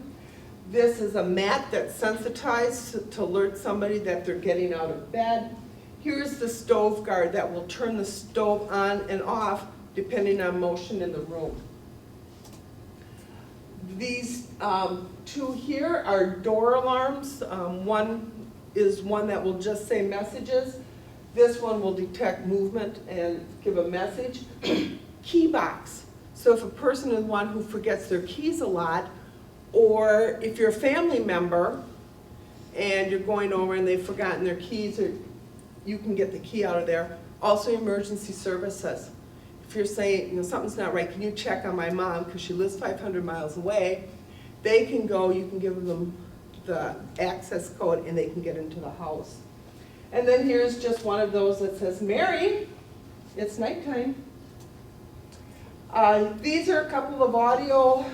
This is a mat that's sensitized to alert somebody that they're getting out of bed. Here's the stove guard that will turn the stove on and off depending on motion in the room. These two here are door alarms. One is one that will just say messages. This one will detect movement and give a message. Key box. So if a person is one who forgets their keys a lot, or if you're a family member and you're going over and they've forgotten their keys, or you can get the key out of there. Also emergency services. If you're saying, something's not right, can you check on my mom because she lives 500 miles away, they can go, you can give them the access code and they can get into the house. And then here's just one of those that says, Mary, it's nighttime. These are a couple of audio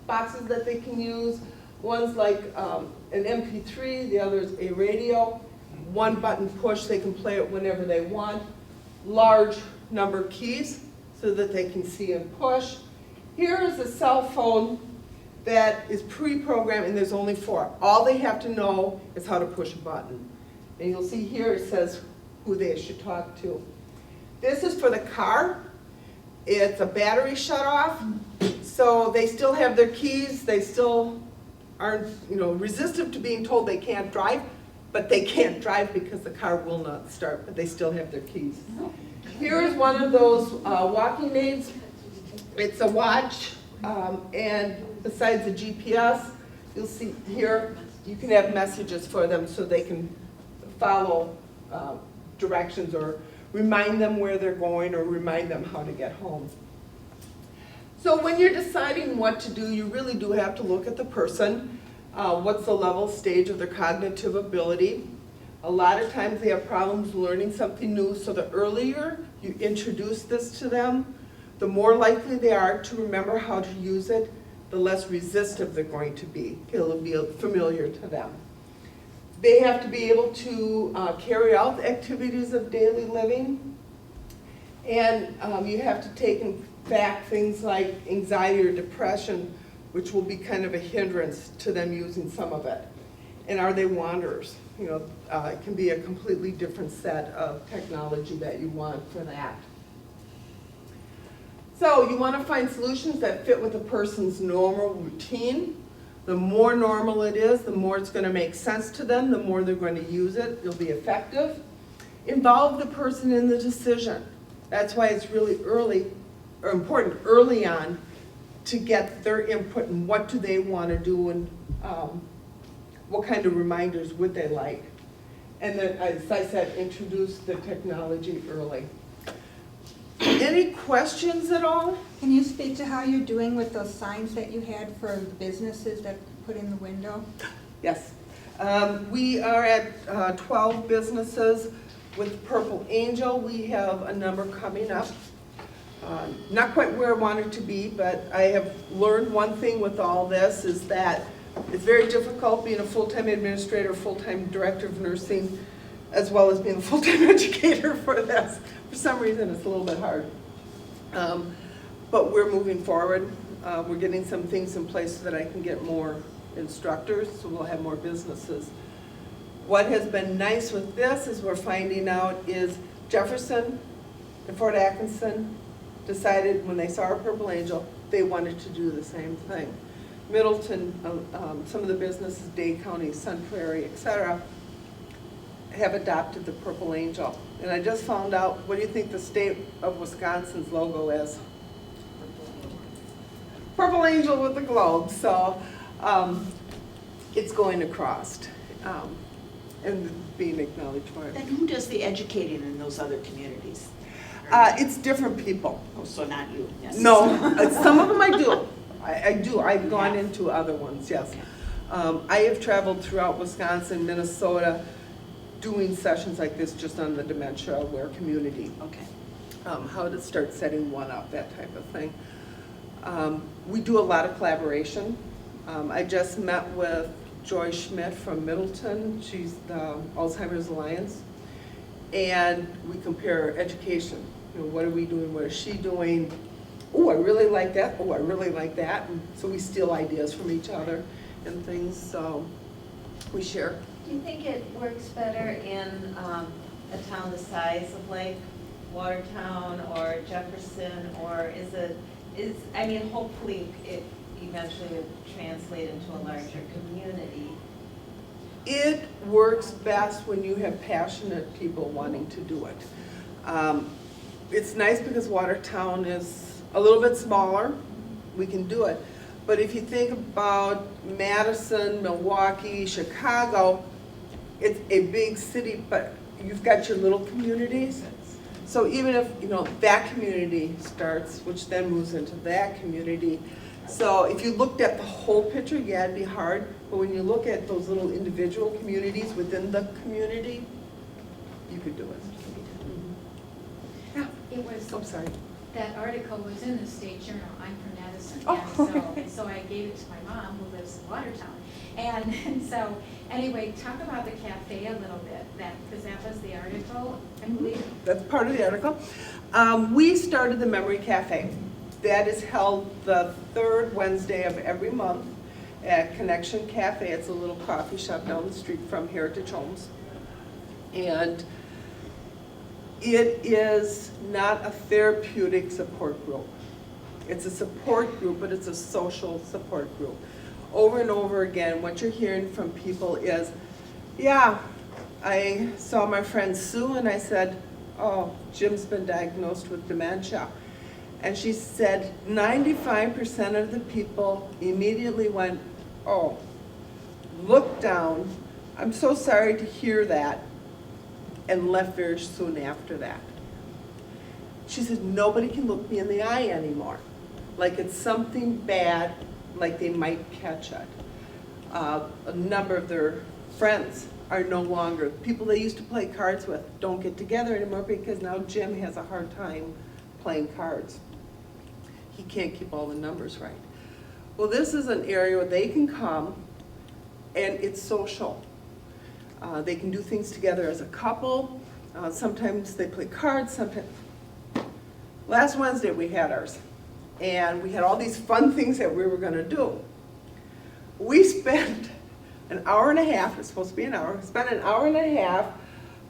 boxes that they can use. One's like an MP3, the other's a radio. One button push, they can play it whenever they want. Large number keys so that they can see and push. Here is a cell phone that is pre-programmed, and there's only 4. All they have to know is how to push a button. And you'll see here it says who they should talk to. This is for the car. It's a battery shut off, so they still have their keys. They still aren't, resistant to being told they can't drive, but they can't drive because the car will not start, but they still have their keys. Here is one of those walking aids. It's a watch, and besides the GPS, you'll see here, you can have messages for them so they can follow directions or remind them where they're going or remind them how to get home. So when you're deciding what to do, you really do have to look at the person. What's the level stage of their cognitive ability? A lot of times they have problems learning something new, so the earlier you introduce this to them, the more likely they are to remember how to use it, the less resistive they're going to be. It'll be familiar to them. They have to be able to carry out the activities of daily living, and you have to take in fact things like anxiety or depression, which will be kind of a hindrance to them using some of it. And are they wanderers? It can be a completely different set of technology that you want for that. So you want to find solutions that fit with a person's normal routine. The more normal it is, the more it's going to make sense to them, the more they're going to use it, it'll be effective. Involve the person in the decision. That's why it's really important early on to get their input and what do they want to do and what kind of reminders would they like. And then, as I said, introduce the technology early. Any questions at all? Can you speak to how you're doing with those signs that you had for the businesses that put in the window? Yes. We are at 12 businesses with Purple Angel. We have a number coming up. Not quite where I wanted to be, but I have learned one thing with all this is that it's very difficult being a full-time administrator, full-time director of nursing, as well as being a full-time educator for this. For some reason, it's a little bit hard. But we're moving forward. We're getting some things in place so that I can get more instructors, so we'll have more businesses. What has been nice with this is we're finding out is Jefferson and Fort Atkinson decided when they saw our Purple Angel, they wanted to do the same thing. Middleton, some of the businesses, Day County, Sun Prairie, etc., have adopted the Purple Angel. And I just found out, what do you think the state of Wisconsin's logo is? Purple Angel with the globe. So it's going across and being acknowledged for it. And who does the educating in those other communities? It's different people. Oh, so not you, yes. No, some of them I do. I do. I've gone into other ones, yes. I have traveled throughout Wisconsin, Minnesota, doing sessions like this just on the dementia aware community. Okay. How to start setting one up, that type of thing. We do a lot of collaboration. I just met with Joy Schmidt from Middleton. She's the Alzheimer's Alliance. And we compare education. You know, what are we doing? What is she doing? Oh, I really like that. Oh, I really like that. And so we steal ideas from each other and things. So we share. Do you think it works better in a town the size of like Watertown or Jefferson, or I mean, hopefully it eventually would translate into a larger community? It works best when you have passionate people wanting to do it. It's nice because Watertown is a little bit smaller. We can do it. But if you think about Madison, Milwaukee, Chicago, it's a big city, but you've got your little communities. So even if, you know, that community starts, which then moves into that community. So if you looked at the whole picture, yeah, it'd be hard. But when you look at those little individual communities within the community, you could do it. Yeah. It was, I'm sorry. that article was in the State Journal. I'm from Madison. Oh, And so I gave it to my mom who lives in Watertown. And so, anyway, talk about the cafe a little bit, because that was the article, I believe. That's part of the article. We started the Memory Cafe. That is held the third Wednesday of every month at Connection Cafe. It's a little coffee shop down the street from Heritage Homes. And it is not a therapeutic support group. It's a support group, but it's a social support group. Over and over again, what you're hearing from people is, yeah, I saw my friend Sue and I said, oh, Jim's been diagnosed with dementia. And she said 95% of the people immediately went, oh, looked down, I'm so sorry to hear that, and left very soon after that. She said, nobody can look me in the eye anymore. Like it's something bad, like they might catch it. A number of their friends are no longer, people they used to play cards with don't get together anymore because now Jim has a hard time playing cards. He can't keep all the numbers right. Well, this is an area where they can come and it's social. They can do things together as a couple. Sometimes they play cards, sometimes. Last Wednesday we had ours. And we had all these fun things that we were gonna do. We spent an hour and a half, it's supposed to be an hour, spent an hour and a half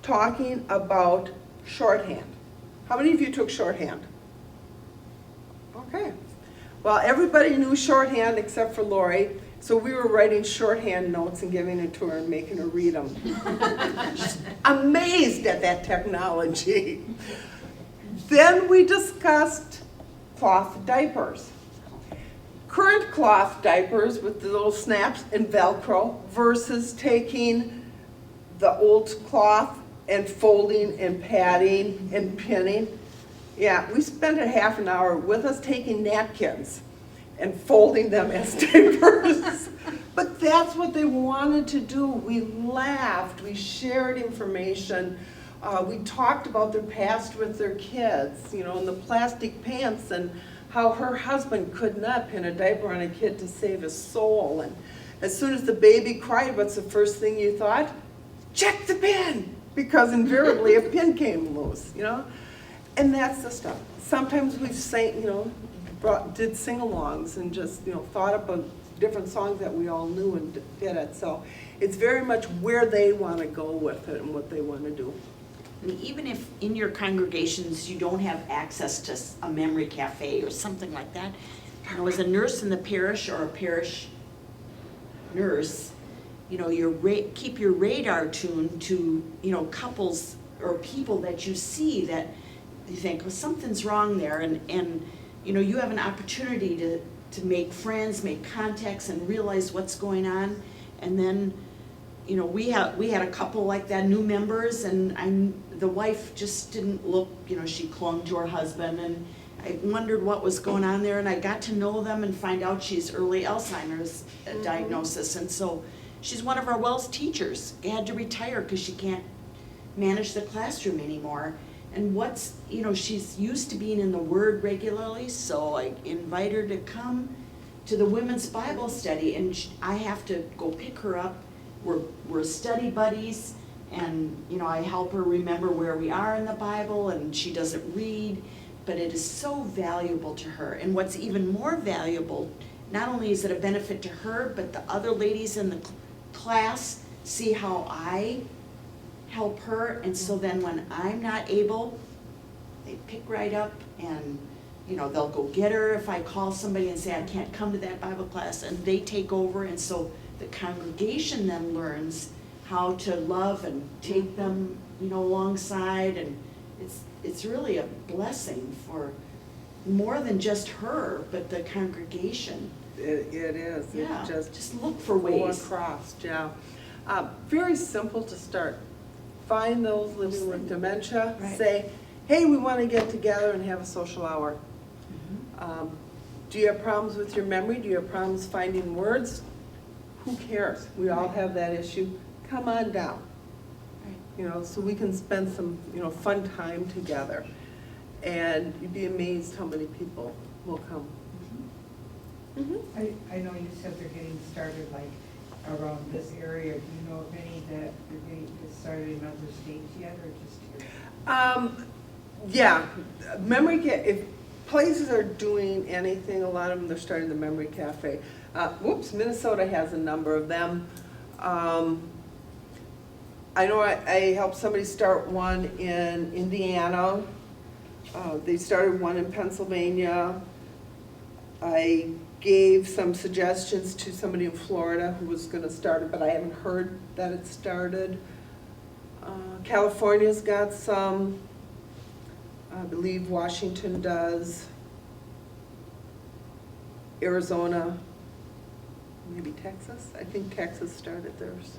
talking about shorthand. How many of you took shorthand? Okay. Well, everybody knew shorthand except for Lori, so we were writing shorthand notes and giving it to her and making her read them. Just amazed at that technology. Then we discussed cloth diapers. Current cloth diapers with the little snaps and Velcro versus taking the old cloth and folding and padding and pinning. Yeah, we spent a half an hour with us taking napkins and folding them as diapers. But that's what they wanted to do. We laughed, we shared information, we talked about their past with their kids, you know, and the plastic pants, and how her husband could not pin a diaper on a kid to save his soul. And as soon as the baby cried, what's the first thing you thought? Check the pin! Because invariably a pin came loose, you know? And that's the stuff. Sometimes we've sang, you know, did sing-alongs and just, you know, thought about different songs that we all knew and did it. So it's very much where they want to go with it and what they want to do. And even if in your congregations you don't have access to a memory cafe or something like that, you know, as a nurse in the parish or a parish nurse, you know, keep your radar tuned to, you know, couples or people that you see that you think, well, something's wrong there, and you know, you have an opportunity to make friends, make contacts, and realize what's going on. And then, you know, we had a couple like that, new members, and the wife just didn't look, you know, she clung to her husband, and I wondered what was going on there, and I got to know them and find out she's early Alzheimer's diagnosis, and so she's one of our WELS teachers. Had to retire because she can't manage the classroom anymore. And you know, she's used to being in the Word regularly, so I invite her to come to the women's Bible study, and I have to go pick her up. We're study buddies, and you know, I help her remember where we are in the Bible, and she doesn't read, but it is so valuable to her. And what's even more valuable, not only is it a benefit to her, but the other ladies in the class see how I help her, and so then when I'm not able, they pick right up, and you know, they'll go get her if I call somebody and say I can't come to that Bible class, and they take over, and so the congregation then learns how to love and take them, you know, alongside, and it's really a blessing for more than just her, but the congregation. It is. Yeah, It just look for go ways. across, yeah. Very simple to start. Find those living with dementia. Right. Say, hey, we want to get together and have a social hour. Do you have problems with your memory? Do you have problems finding words? Who cares? We all have that issue. Come on down. Right. You know, so we can spend some, you know, fun time together. And you'd be amazed how many people will come. I know you said they're getting started like around this area. Do you know of any that are getting started in other states yet, or just here? Yeah, if places are doing anything, a lot of them, they're starting the memory cafe. Minnesota has a number of them. I know I helped somebody start one in Indiana. They started one in Pennsylvania. I gave some suggestions to somebody in Florida who was going to start it, but I haven't heard that it started. California's got some. I believe Washington does. Arizona, maybe Texas. I think Texas started theirs.